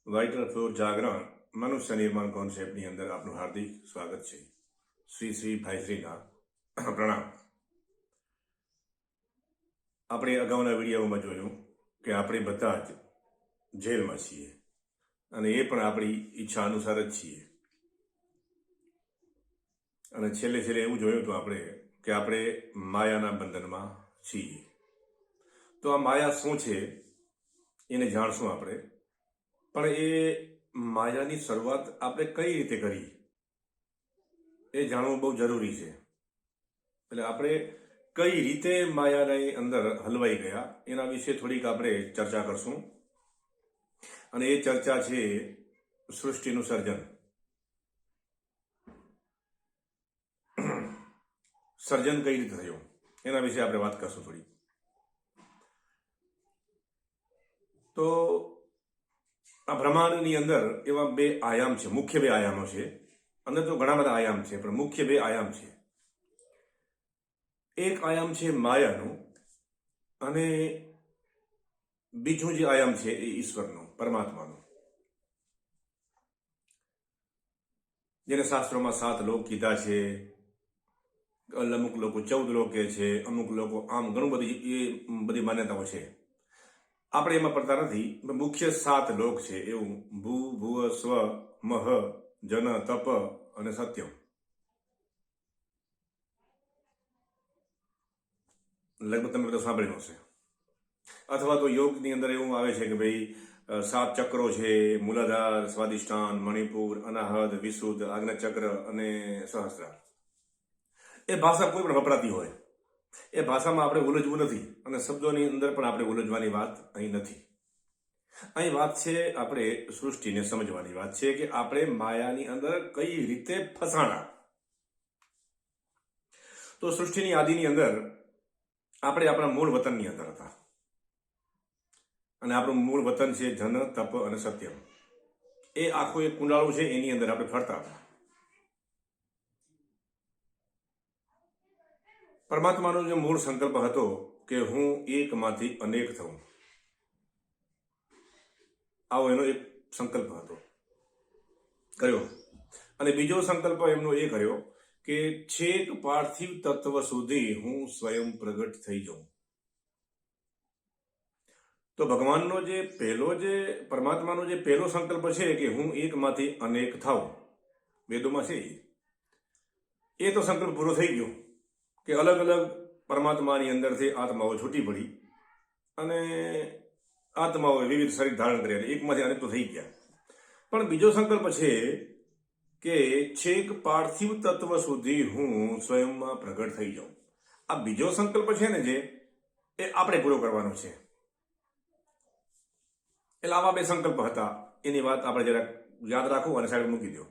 Vital floor જાગરણ મનુષ્ય નિર્માણ કોન્સેપ્ટની અંદર આપનું હાર્દિક સ્વાગત છે. શ્રી શ્રી ભાઈશ્રીના પ્રણામ. આપણે અગાઉના વિડીયોમાં જોયું કે આપણે બધા જ જેલમાં છીએ અને એ પણ આપણી ઈચ્છા અનુસાર જ છીએ. અને છેલ્લે એવું જોયું હતું આપણે કે આપણે માયાના બંધનમાં છીએ. તો આ માયા શું છે એને જાણશું આપણે. પણ એ માયાની શરૂઆત આપણે કઈ રીતે કરી એ જાણવું બહુ જરૂરી છે. એટલે આપણે કઈ રીતે માયાની અંદર હલવાઈ ગયા એના વિશે થોડીક આપણે ચર્ચા કરશું. અને એ ચર્ચા છે સૃષ્ટિનું સર્જન. સર્જન કઈ રીતે થયું એના વિશે આપણે વાત કરશું થોડી. તો આ બ્રહ્માંડની અંદર એવા બે આયામ છે, મુખ્ય બે આયામો છે. અંદર તો ઘણા બધા આયામ છે પણ મુખ્ય બે આયામ છે. એક આયામ છે માયાનું અને બીજું જે આયામ છે એ ઈશ્વરનું, પરમાત્માનું, જેને શાસ્ત્રોમાં 7 લોક કીધા છે. અમુક લોકો 14 લોક કહે છે, અમુક લોકો આમ ઘણું બધી માન્યતાઓ છે. આપણે એમાં પડતા નથી. મુખ્ય 7 લોક છે એવું ભૂ, ભુવ, સ્વ, મહ, જન, તપ અને સત્યમ. લગભગ તમે બધું સાંભળ્યું હશે. અથવા તો યોગની અંદર એવું આવે છે કે ભાઈ 7 ચક્રો છે: મૂલાધાર, સ્વાદિષ્ટાન, મણિપુર, અનાહત, વિશુદ્ધ, આજ્ઞાચક્ર અને સહસ્ત્રાર. એ ભાષા કોઈ પણ વપરાતી હોય એ ભાષામાં આપણે ઉલઝવું નથી અને શબ્દોની અંદર પણ આપણે ઉલઝવાની વાત અહીં નથી. અહીં વાત છે આપણે સૃષ્ટિને સમજવાની વાત છે કે આપણે માયાની અંદર કઈ રીતે ફસાણા. તો સૃષ્ટિની આદિની અંદર આપણે આપણા મૂળ વતનની અંદર હતા અને આપણું મૂળ વતન છે જન, તપ અને સત્યમ. એ આખું એક કુંડાળું છે, એની અંદર આપણે ફરતા હતા. પરમાત્માનો જે મૂળ સંકલ્પ હતો કે હું એકમાંથી અનેક થઉં, આવો એનો એક સંકલ્પ હતો, કર્યો. અને બીજો સંકલ્પ એમનો એ કર્યો કે છેક પાર્થિવ તત્વ સુધી હું સ્વયં પ્રગટ થઈ જાઉં. તો ભગવાનનો જે પરમાત્માનો જે પહેલો સંકલ્પ છે કે હું એકમાંથી અનેક થાઉં, વેદોમાં છે એ તો સંકલ્પ પૂરો થઈ ગયો કે અલગ અલગ પરમાત્માની અંદરથી આત્માઓ છૂટી પડી અને આત્માઓએ વિવિધ શરીર ધારણ કર્યા, એકમાંથી અનેક તો થઈ ગયા. પણ બીજો સંકલ્પ છે કે છેક પાર્થિવ તત્વ સુધી હું સ્વયંમાં પ્રગટ થઈ જાઉં. આ બીજો સંકલ્પ છે ને જે એ આપણે પૂરો કરવાનો છે. એટલે આવા 2 સંકલ્પ હતા. એની વાત આપણે જરાક યાદ રાખો અને સાઈડ મૂકી દો.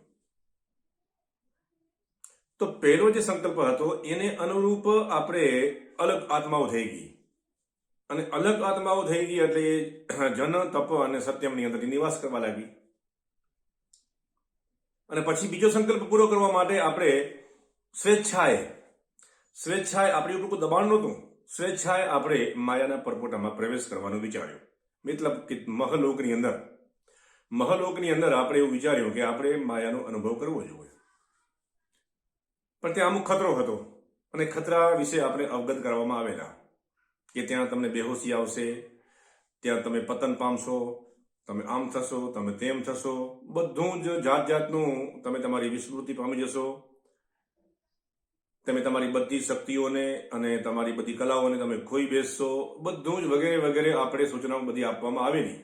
તો પહેલો જે સંકલ્પ હતો એને અનુરૂપ આપણે અલગ આત્માઓ થઈ ગઈ અને અલગ આત્માઓ થઈ ગઈ એટલે જન, તપ અને સત્યમની અંદર નિવાસ કરવા લાગી. અને પછી બીજો સંકલ્પ પૂરો કરવા માટે આપણે સ્વેચ્છાએ આપણી ઉપર કોઈ દબાણ નહોતું, સ્વેચ્છાએ આપણે માયાના પરપોટામાં પ્રવેશ કરવાનું વિચાર્યું. મતલબ કે મહલોકની અંદર આપણે એવું વિચાર્યું કે આપણે માયાનો અનુભવ કરવો જોઈએ. પણ ત્યાં અમુક ખતરો હતો અને ખતરા વિશે આપણે અવગત કરવામાં આવેલા કે ત્યાં તમને બેહોશી આવશે, ત્યાં તમે પતન પામશો, તમે આમ થશો, તમે તેમ થશો, બધું જ જાતનું તમે તમારી વિસ્મૃતિ પામી જશો. તમે તમારી બધી શક્તિઓને અને તમારી બધી કલાઓને તમે ખોઈ બેસશો. બધું જ વગેરે વગેરે આપણે સૂચનાઓ બધી આપવામાં આવેલી.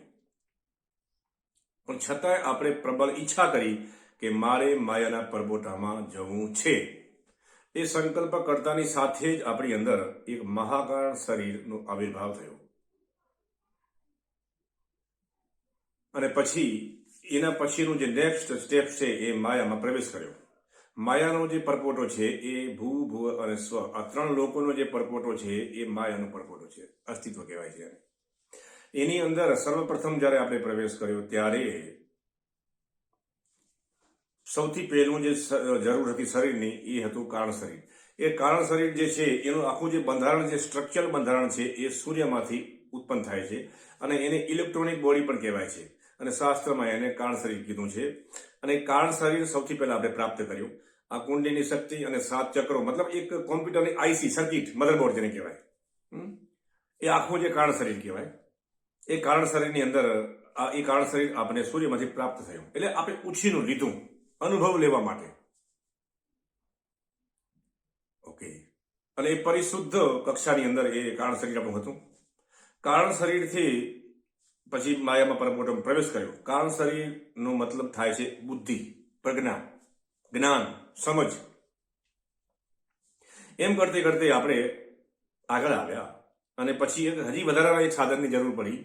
પણ છતાંય આપણે પ્રબળ ઈચ્છા કરી કે મારે માયાના પરપોટામાં જવું છે. એ સંકલ્પ કરતાની સાથે જ આપણી અંદર એક મહાકાળ શરીરનો આવિર્ભાવ થયો. અને પછી એના પછીનું જે નેક્સ્ટ સ્ટેપ છે એ માયામાં પ્રવેશ કર્યો. માયાનો જે પરપોટો છે એ ભૂ, ભુવ અને સ્વ, આ 3 લોકોનો જે પરપોટો છે એ માયાનો પરપોટો છે, અસ્તિત્વ કહેવાય છે. એની અંદર સર્વપ્રથમ જ્યારે આપણે પ્રવેશ કર્યો ત્યારે સૌથી પહેલું જે જરૂર હતી શરીરની એ હતું કારણ શરીર. એ કારણ શરીર જે છે એનું આખું જે બંધારણ, જે સ્ટ્રક્ચરલ બંધારણ છે એ સૂર્યમાંથી ઉત્પન્ન થાય છે અને એને ઇલેક્ટ્રોનિક બોડી પણ કહેવાય છે. અને શાસ્ત્રમાં એને કારણ શરીર કીધું છે. અને કારણ શરીર સૌથી પહેલા આપણે પ્રાપ્ત કર્યું. આ કુંડલીની શક્તિ અને 7 ચક્રો, મતલબ એક કોમ્પ્યુટરની આઈસી સર્કિટ, મધરબોર્ડ જેને કહેવાય, એ આખું જે કારણ શરીર કહેવાય, એ કારણ શરીરની અંદર એ કારણ શરીર આપણે સૂર્યમાંથી પ્રાપ્ત થયું. એટલે આપણે ઉછીનું લીધું અનુભવ લેવા માટે. ઓકે. અને એ પરિશુદ્ધ કક્ષાની અંદર એ કારણ શરીર આપણું હતું. કારણ શરીરથી પછી માયામાં પરમોટમ પ્રવેશ કર્યો. કારણ શરીરનો મતલબ થાય છે બુદ્ધિ, પ્રજ્ઞા, જ્ઞાન, સમજ. એમ કરતે કરતે આપણે આગળ આવ્યા અને પછી હજી વધારાના એક સાધનની જરૂર પડી,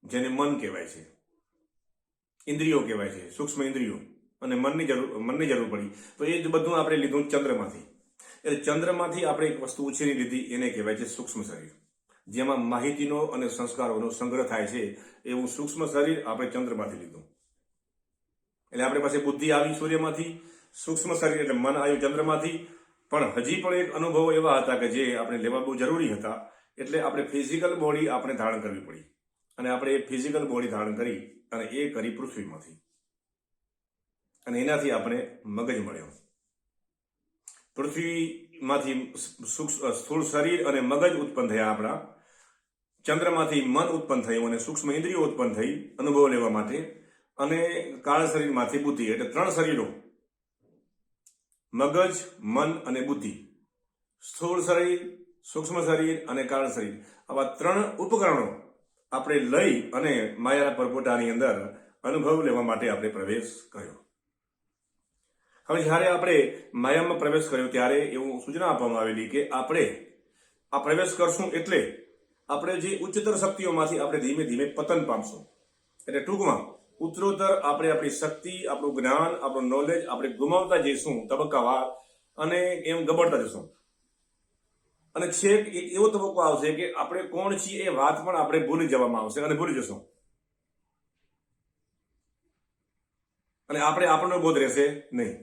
જેને મન કહેવાય છે, ઇન્દ્રિયો કહેવાય છે, સૂક્ષ્મ ઇન્દ્રિયો, અને મનની જરૂર પડી. તો એ જ બધું આપણે લીધું ચંદ્રમાંથી. એટલે ચંદ્રમાંથી આપણે એક વસ્તુ ઉછેરી લીધી, એને કહેવાય છે સૂક્ષ્મ શરીર, જેમાં માહિતીનો અને સંસ્કારોનો સંગ્રહ થાય છે. એવું સૂક્ષ્મ શરીર આપણે ચંદ્રમાંથી લીધું. એટલે આપણી પાસે બુદ્ધિ આવી સૂર્યમાંથી, સૂક્ષ્મ શરીર એટલે મન આવ્યું ચંદ્રમાંથી. પણ હજી પણ એક અનુભવો એવા હતા કે જે આપણે લેવા બહુ જરૂરી હતા. એટલે આપણે ફિઝિકલ બોડી આપણે ધારણ કરવી પડી. અને આપણે એ ફિઝિકલ બોડી ધારણ કરી અને એ કરી પૃથ્વીમાંથી. અને એનાથી આપણે મગજ મળ્યો. પૃથ્વીમાંથી સ્થૂળ શરીર અને મગજ ઉત્પન્ન થયા આપણા. ચંદ્રમાંથી મન ઉત્પન્ન થયું અને સૂક્ષ્મ ઇન્દ્રિયો ઉત્પન્ન થઈ અનુભવ લેવા માટે. અને કાળ શરીરમાંથી બુદ્ધિ. એટલે 3 શરીરો, મગજ, મન અને બુદ્ધિ. સ્થૂળ શરીર, સૂક્ષ્મ શરીર અને કારણ શરીર, આવા 3 ઉપકરણો આપણે લઈ અને માયાના પરપોટાની અંદર અનુભવ લેવા માટે આપણે પ્રવેશ કર્યો. હવે જ્યારે આપણે માયામાં પ્રવેશ કર્યો ત્યારે એવું સૂચના આપવામાં આવેલી કે આપણે આ પ્રવેશ કરશું એટલે આપણે જે ઉચ્ચતર શક્તિઓમાંથી આપણે ધીમે ધીમે પતન પામશું. એટલે ટૂંકમાં ઉત્તરોત્તર આપણે આપણી શક્તિ, આપણું જ્ઞાન, આપણું નોલેજ આપણે ગુમાવતા જઈશું તબક્કાવાર, અને એમ ગબડતા જશું. અને છેક એક એવો તબક્કો આવશે કે આપણે કોણ છીએ એ વાત પણ આપણે ભૂલી જવામાં આવશે અને ભૂલી જશું. અને આપણે આપણનો બોધ રહેશે નહીં.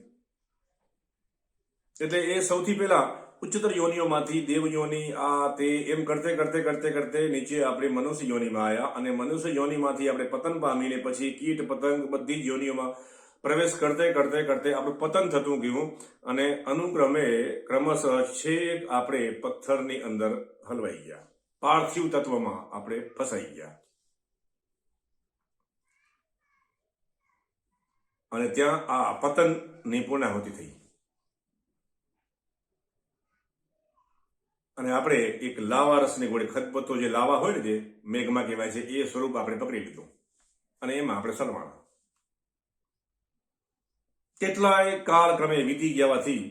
એટલે એ સૌથી પહેલા ઉચ્ચતર યોનિઓમાંથી દેવ યોની, આ તે એમ કરતે કરતે કરતે કરતે નીચે આપણે મનુષ્ય યોનિમાં આવ્યા. અને મનુષ્ય યોનિમાંથી આપણે પતન પામીને પછી કીટ, પતંગ, બધી જ યોનિઓમાં પ્રવેશ કરતે કરતે કરતે આપણું પતન થતું ગયું. અને અનુક્રમે ક્રમશઃ છેક આપણે પથ્થરની અંદર હલવાઈ ગયા, પાર્થિવ તત્વમાં આપણે ફસાઈ ગયા. અને ત્યાં આ પતનની પૂર્ણાહુતિ થઈ. અને આપણે એક લાવા રસની ગોળી, ખતપત્તો જે લાવા હોય ને, જે મેઘમાં કહેવાય છે, એ સ્વરૂપ આપણે પકડી લીધું. અને એમાં આપણે સલવાણા. કેટલાય કાળ ક્રમે વીતી ગયાથી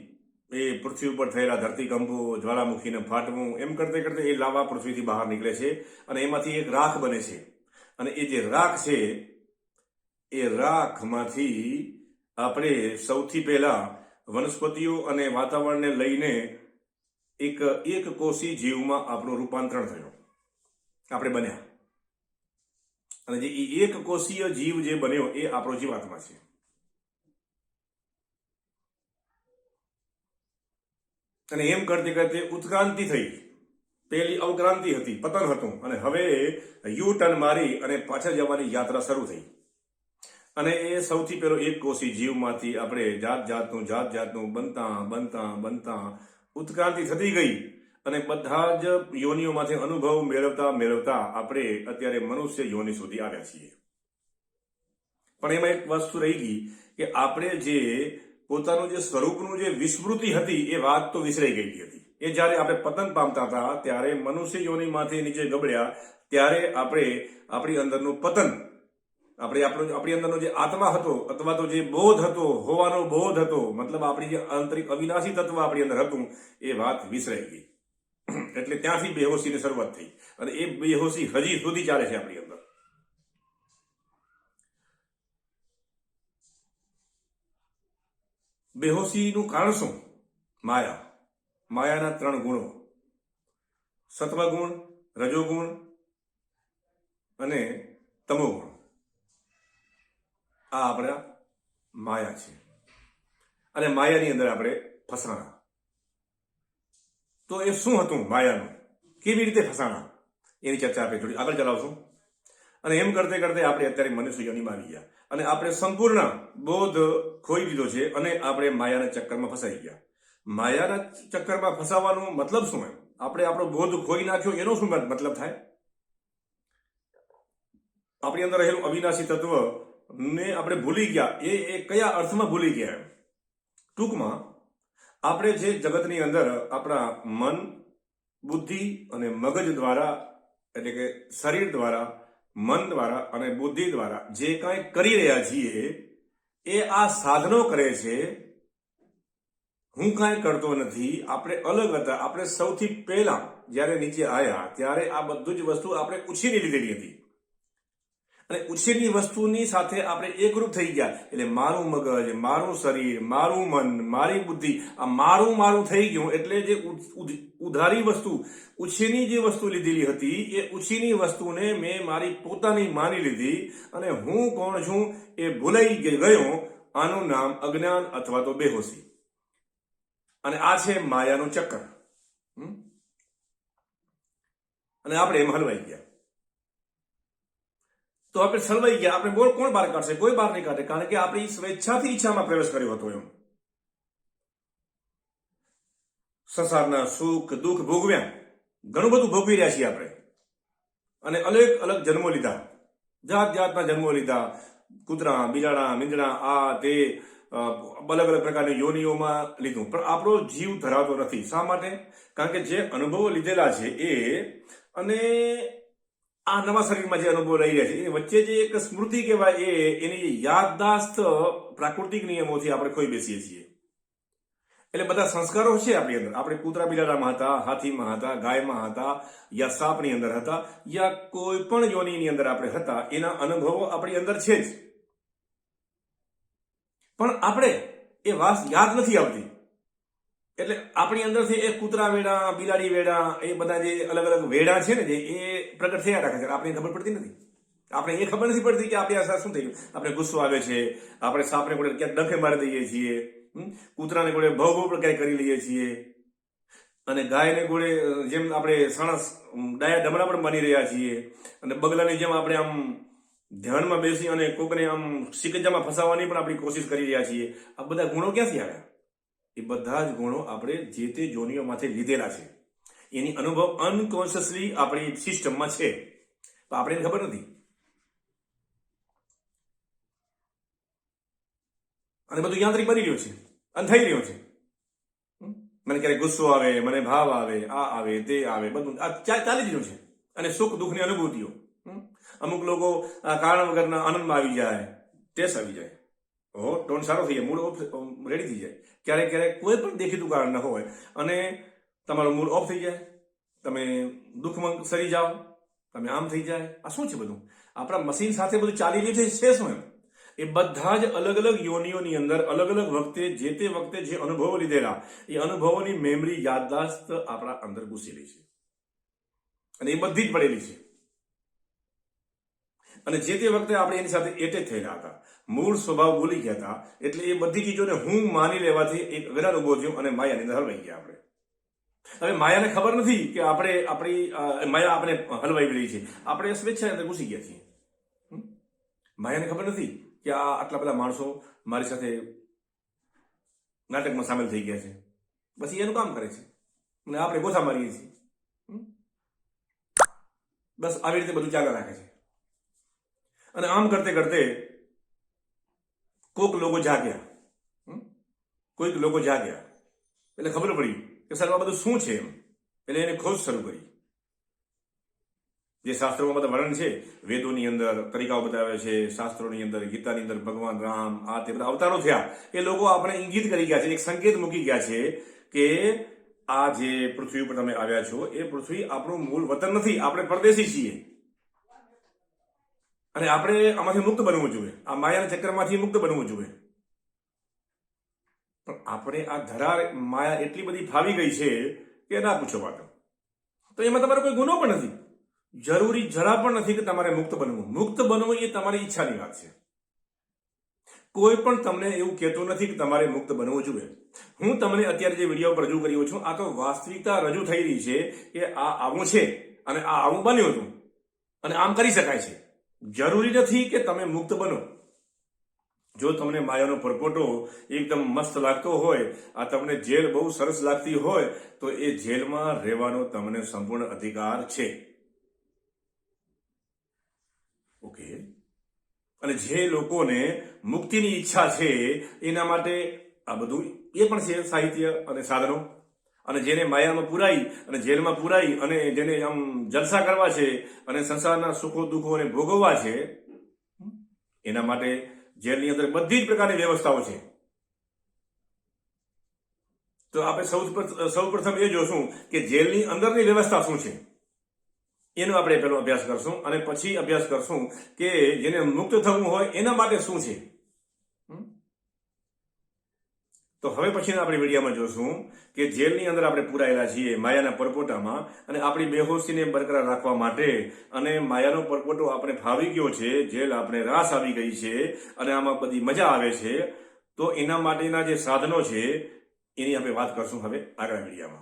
એ પૃથ્વી ઉપર થયેલા ધરતીકંપો, જ્વાળામુખીને ફાટવું, એમ કરતે કરતે એ લાવા પૃથ્વીથી બહાર નીકળે છે. અને એમાંથી એક રાખ બને છે. અને એ જે રાખ છે, એ રાખમાંથી આપણે સૌથી પહેલા વનસ્પતિઓ અને વાતાવરણને લઈને એક કોષી જીવમાં આપણું રૂપાંતરણ થયું, આપણે બન્યા. અને જે એક કોષીય જીવ જે બન્યો એ આપણો જીવાત્મા છે. અને એમ કરતે કરતે ઉત્ક્રાંતિ થઈ. પહેલી અવક્રાંતિ હતી, પતન હતું. અને હવે યુ ટર્ન મારી અને પાછળ જવાની યાત્રા શરૂ થઈ. અને એ સૌથી પહેલો એક કોષી જીવમાંથી આપણે જાત જાતનું બનતા બનતા બનતા ઉત્ક્રાંતિ થતી ગઈ. અને બધા જ યોનિઓમાંથી અનુભવ મેળવતા મેળવતા આપણે અત્યારે મનુષ્ય યોનિ સુધી આવ્યા છીએ. પણ એમાં એક વસ્તુ રહી ગઈ કે આપણે જે પોતાનું જે સ્વરૂપનું જે વિસ્મૃતિ હતી, એ વાત તો વિસરાઈ ગયેલી હતી. એ જ્યારે આપણે પતન પામતા હતા ત્યારે મનુષ્ય યોનિમાંથી નીચે ગબડ્યા ત્યારે આપણે આપણી અંદરનું પતન, આપણી અંદરનો જે આત્મા હતો અથવા તો જે બોધ હતો, હોવાનો બોધ હતો, મતલબ આપણી જે આંતરિક અવિનાશી તત્વ આપણી અંદર હતું, એ વાત વિસરાઈ ગઈ. એટલે ત્યાંથી બેહોશીની શરૂઆત થઈ. અને એ બેહોશી હજી સુધી ચાલે છે આપણી અંદર. બેહોશીનું કારણ શું? માયા. માયાના 3 ગુણો, સત્વગુણ, રજોગુણ અને તમોગુણ. આ આપણા માયા છે. અને માયાની અંદર આપણે ફસાણા. તો એ શું હતું માયાનું? કેવી રીતે ફસાણા? એની ચર્ચા આપણે થોડી આગળ ચલાવશું. અને એમ કરતે કરતે આપણે અત્યારે મનુષ્ય યોનિમાં આવી ગયા અને આપણે સંપૂર્ણ બોધ ખોઈ દીધો છે અને આપણે માયાના ચક્કરમાં ફસાઈ ગયા. માયાના ચક્કરમાં ફસાવાનો મતલબ શું? આપણે આપણો બોધ ખોઈ નાખ્યો એનો શું મતલબ થાય? આપણી અંદર રહેલું અવિનાશી તત્વ ને આપણે ભૂલી ગયા. એ કયા અર્થમાં ભૂલી ગયા? ટૂંકમાં આપણે જે જગતની અંદર આપણા મન, બુદ્ધિ અને મગજ દ્વારા, એટલે કે શરીર દ્વારા, મન દ્વારા અને બુદ્ધિ દ્વારા જે કાંઈ કરી રહ્યા છીએ એ આ સાધનો કરે છે. હું કાંઈ કરતો નથી. આપણે અલગ હતા. આપણે સૌથી પહેલા જ્યારે નીચે આવ્યા ત્યારે આ બધું જ વસ્તુ આપણે ઉછીની લીધેલી હતી અને ઉછીની વસ્તુની સાથે આપણે એકરૂપ થઈ ગયા. એટલે મારું મગજ, મારું શરીર, મારું મન, મારી બુદ્ધિ, આ મારું થઈ ગયું. એટલે જે ઉધારી વસ્તુ, ઉછીની જે વસ્તુ લીધેલી હતી એ ઉછીની વસ્તુને મેં મારી પોતાની માની લીધી અને હું કોણ છું એ ભૂલાઈ ગયો. આનું નામ અજ્ઞાન અથવા તો બેહોશી. અને આ છે માયાનું ચક્કર. અને આપણે એમ હલવાઈ ગયા. તો આપણે સલવાઈ ગયા. આપણે બોલ કોણ બહાર કાઢશે? કોઈ બહાર નહીં કાઢે, કારણ કે આપણી સ્વેચ્છાથી ઈચ્છામાં પ્રવેશ કર્યો હતો. એમ સંસારના સુખ દુઃખ ભોગવ્યા, ઘણું બધું ભોગવી રહ્યા છીએ આપણે. અને અલગ અલગ જન્મો લીધા, જાત જાતના જન્મો લીધા. કૂતરા, બિલાડા, મીંદડા, આ તે અલગ અલગ પ્રકારની યોનિઓમાં લીધું, પણ આપણો જીવ ધરાવતો નથી. શા માટે? કારણ કે જે અનુભવો લીધેલા છે એ અને આ નવા શરીરમાં જે અનુભવ લઈ રહ્યા છે એ વચ્ચે જે એક સ્મૃતિ કહેવાય એની યાદદાસ્ત પ્રાકૃતિક નિયમોથી આપણે ખોઈ બેસીએ છીએ. એટલે બધા સંસ્કારો છે આપણી અંદર. આપણે કૂતરા બિલાડામાં હતા, હાથીમાં હતા, ગાયમાં હતા, યા સાપની અંદર હતા, યા કોઈ પણ યોનિની અંદર આપણે હતા, એના અનુભવો આપણી અંદર છે જ. પણ આપણે એ વાત યાદ નથી આવતી. એટલે આપણી અંદરથી એ કૂતરા વેડા, બિલાડી વેડા, એ બધા જે અલગ અલગ વેડા છે ને જે એ પ્રગટ થયા રાખે છે. આપણે ખબર પડતી નથી. આપણે એ ખબર નથી પડતી કે આપણી આ શું થઈ ગયું. આપણે ગુસ્સો આવે છે, આપણે સાપને ગોળે ક્યાંક ડંખે મારી દઈએ છીએ, કૂતરાને ગોળે ભવ પણ ક્યાંય કરી લઈએ છીએ, અને ગાયને ગોળે જેમ આપણે સાણસ ડાયા ડમણા પણ બની રહ્યા છીએ, અને બગલાની જેમ આપણે આમ ધ્યાનમાં બેસી અને કોકને આમ સિકંજામાં ફસાવવાની પણ આપણી કોશિશ કરી રહ્યા છીએ. આ બધા ગુણો ક્યાંથી આવ્યા? એ બધા જ ગુણો આપણે જે તે જોનીઓમાંથી લીધેલા છે. એની અનુભવ અનકોન્શિયસલી આપણી સિસ્ટમમાં છે, પણ આપણે ખબર નથી. અને બધું યાંત્રિક બની રહ્યું છે અને થઈ રહ્યું છે. મને ક્યારેક ગુસ્સો આવે, મને ભાવ આવે, આ આવે, તે આવે, બધું આ ચાલી રહ્યું છે. અને સુખ દુઃખની અનુભૂતિઓ. અમુક લોકો કારણ વગરના આનંદમાં આવી જાય, ટેસ આવી જાય, ટોન સારો થઈ જાય, મૂડ રેડી થઈ જાય. ક્યારેક ક્યારેક કોઈ પણ દેખીતું કારણ ન હોય અને તમારો મૂડ ઓફ થઈ જાય, તમે દુઃખમાં સરી જાઓ, તમે આમ થઈ જાય. આ શું છે બધું? આપણા મશીન સાથે બધું ચાલી રહ્યું છે શું? એમ એ બધા જ અલગ અલગ યોનિઓની અંદર અલગ અલગ વખતે જે તે વખતે જે અનુભવો લીધેલા એ અનુભવોની મેમરી, યાદદાસ્ત આપણા અંદર ઘૂસેલી છે અને એ બધી જ પડેલી છે. અને જે તે વખતે આપણે એની સાથે એટેચ થયેલા હતા, મૂળ સ્વભાવ ભૂલી ગયા હતા. એટલે એ બધી ચીજોને હું માની લેવાથી એક અજ્ઞાન ઉભો થયો અને માયાની અંદર હલવાઈ ગયા આપણે. હવે માયાને ખબર નથી કે આપણે આપણી માયા આપણે હલવાઈ રહી છે. આપણે સ્વેચ્છાની અંદર ઘૂસી ગયા છીએ. માયાને ખબર નથી કે આ આટલા બધા માણસો મારી સાથે નાટકમાં સામેલ થઈ ગયા છે. બસ એનું કામ કરે છે અને આપણે ગોથા મારીએ છીએ. બસ આવી રીતે બધું ચાલ્યા રાખે છે. અને આમ કરતે કરતે કોઈક લોકો જાગ્યા, એટલે ખબર પડી કે સાહેબ આ બધું શું છે એમ. એટલે એને ખોજ શરૂ કરી. જે શાસ્ત્રોમાં બધા વર્ણન છે, વેદોની અંદર તરીકાઓ બતાવે છે, શાસ્ત્રોની અંદર, ગીતાની અંદર ભગવાન રામ આ તે બધા અવતારો થયા. એ લોકો આપણે ઇંગિત કરી ગયા છે, એક સંકેત મૂકી ગયા છે કે આ જે પૃથ્વી ઉપર તમે આવ્યા છો એ પૃથ્વી આપણું મૂળ વતન નથી, આપણે પરદેશી છીએ અને આપણે આમાંથી મુક્ત બનવું જોઈએ, આ માયાના ચક્રમાંથી મુક્ત બનવું જોઈએ. પણ આપણે આ ધરા માયા એટલી બધી ફાવી ગઈ છે કે ના પૂછો વાત. તો એમાં તમારો કોઈ ગુનો પણ નથી. જરૂરી જરા પણ નથી કે તમારે મુક્ત બનવું. મુક્ત બનવું એ તમારી ઈચ્છાની વાત છે. કોઈ પણ તમને એવું કહેતું નથી કે તમારે મુક્ત બનવું જોઈએ. હું તમને અત્યારે જે વિડીયો પર રજૂ કર્યો છું આ તો વાસ્તવિકતા રજૂ થઈ રહી છે કે આ આવું છે અને આ આવું બન્યું હતું અને આમ કરી શકાય છે. જરૂરી નથી કે તમે મુક્ત બનો. જો તમને માયાનો પરપોટો એકદમ મસ્ત લાગતો હોય, આ તમને જેલ બહુ સરસ લાગતી હોય, તો એ જેલમાં રહેવાનો તમને સંપૂર્ણ અધિકાર છે. ઓકે. અને જે લોકોને મુક્તિની ઈચ્છા છે એના માટે આ બધું એ પણ છે સાહિત્ય અને સાધનો. અને જેને માયામાં પુરાઈ અને જેલમાં પુરાઈ અને જેને આમ જલસા કરવા છે અને સંસારના સુખો દુઃખોને ભોગવવા છે, એના માટે જેલની અંદર બધી જ પ્રકારની વ્યવસ્થાઓ છે. તો આપણે સૌ પ્રથમ એ જોશું કે જેલની અંદરની વ્યવસ્થા શું છે, એનો આપણે પહેલો અભ્યાસ કરશું. અને પછી અભ્યાસ કરશું કે જેને મુક્ત થવું હોય એના માટે શું છે. તો હવે પછીના આપણે વિડીયોમાં જોશું કે જેલની અંદર આપણે પુરાયેલા છીએ માયાના પરપોટામાં, અને આપણી બેહોશીને બરકરાર રાખવા માટે અને માયાનો પરપોટો આપણે ફાવી ગયો છે, જેલ આપણે રાસ આવી ગઈ છે અને આમાં બધી મજા આવે છે, તો એના માટેના જે સાધનો છે એની આપણે વાત કરશું હવે આગળ વિડીયોમાં.